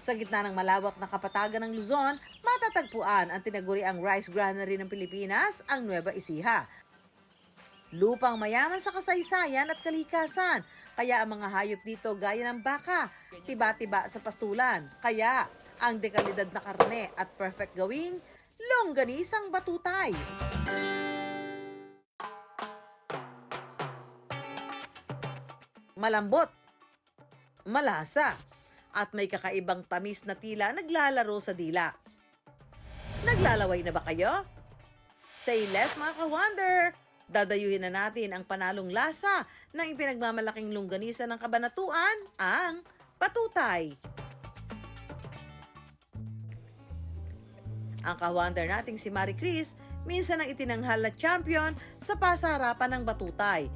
Sa gitna ng malawak na kapatagan ng Luzon, matatagpuan ang tinaguriang rice granary ng Pilipinas, ang Nueva Ecija. Lupang mayaman sa kasaysayan at kalikasan, kaya ang mga hayop dito gaya ng baka, tiba-tiba sa pastulan. Kaya ang dekalidad na karne at perfect gawing longganisang batutay. Malambot, malasa, at may kakaibang tamis na tila naglalaro sa dila. Naglalaway na ba kayo? Say less mga ka-wonder! Dadayuhin na natin ang panalong lasa ng ipinagmamalaking longganisa ng Kabanatuan, ang batutay. Ang ka-wonder nating si Marie Chris, minsan ang itinanghal na champion sa pasaharapan ng batutay.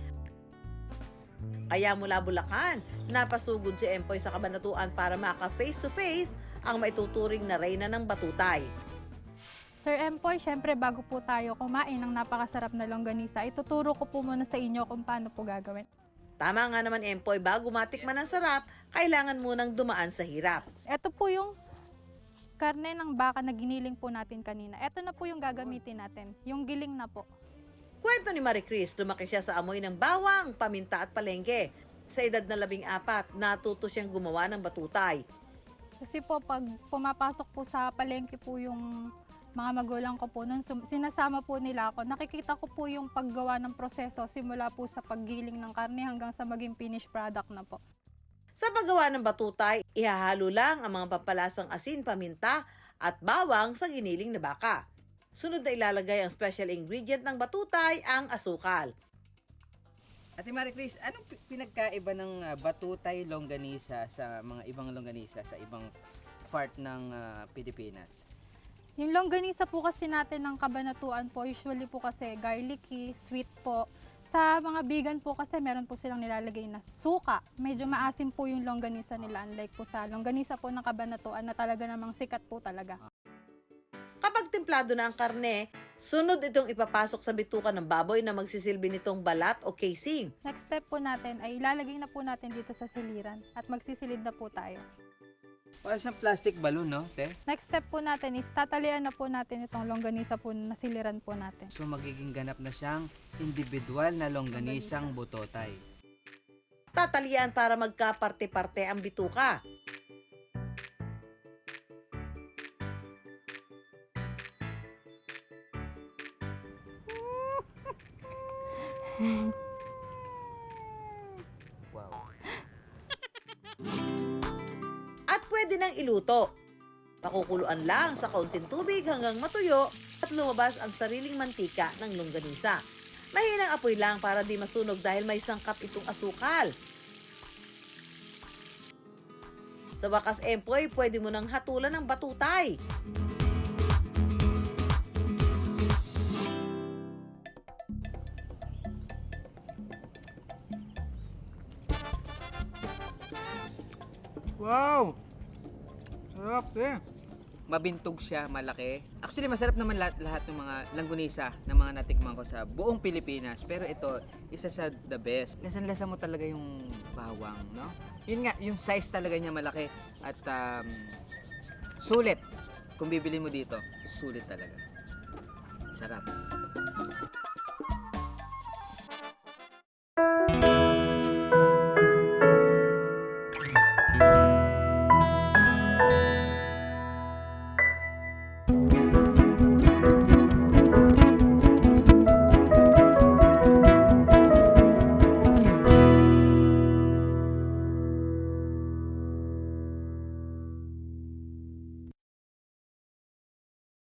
Kaya mula Bulacan, napasugod si Empoy sa Kabanatuan para maka face-to-face ang maituturing na reyna ng batutay. Sir Empoy, syempre bago po tayo kumain ng napakasarap na longganisa, ituturo ko po muna sa inyo kung paano po gagawin. Tama nga naman Empoy, bago matikman ang sarap, kailangan munang dumaan sa hirap. Ito po yung karne ng baka na giniling po natin kanina. Ito na po yung gagamitin natin, yung giling na po. Kwento ni Marie Chris, lumaki siya sa amoy ng bawang, paminta at palengke. Sa edad na 14, natuto siyang gumawa ng batutay. Kasi po pag pumapasok po sa palengke po yung mga magulang ko po, nun sinasama po nila ako, nakikita ko po yung paggawa ng proseso simula po sa paggiling ng karne hanggang sa maging finished product na po. Sa paggawa ng batutay, ihahalo lang ang mga pampalasang asin, paminta at bawang sa giniling na baka. Sunod na ilalagay ang special ingredient ng batutay, ang asukal. Ate Marie Chris, anong pinagkaiba ng batutay longganisa sa mga ibang longganisa sa ibang part ng Pilipinas? Yung longganisa po kasi natin ng Kabanatuan po, usually po kasi garlicky, sweet po. Sa mga vegan po kasi meron po silang nilalagay na suka. Medyo maasim po yung longganisa nila, unlike po sa longganisa po ng Kabanatuan na talaga namang sikat po talaga. Kapag templado na ang karne, sunod itong ipapasok sa bituka ng baboy na magsisilbi nitong balat o casing. Next step po natin ay ilalagay na po natin dito sa siliran at magsisilid na po tayo. Parang siyang plastic balloon, no, te? Next step po natin is tatalian na po natin itong longganisa po na siliran po natin. So magiging ganap na siyang individual na longganisang butotay. Tatalian para magkaparte-parte ang bituka. Wow. At pwede nang iluto. Pakukuluan lang sa kaunting tubig hanggang matuyo at lumabas ang sariling mantika ng longganisa. Mahinang apoy lang para di masunog dahil may sangkap itong asukal. Sa wakas Empoy, pwede mo nang hatulan ng batutay. Wow! Sarap, eh. Mabintog siya, malaki. Actually, masarap naman lahat ng mga langgunisa na mga natikman ko sa buong Pilipinas. Pero ito, isa sa the best. Lasan-lasa mo talaga yung bawang, no? Yun nga, yung size talaga niya malaki. At sulit. Kung bibili mo dito, sulit talaga. Sarap.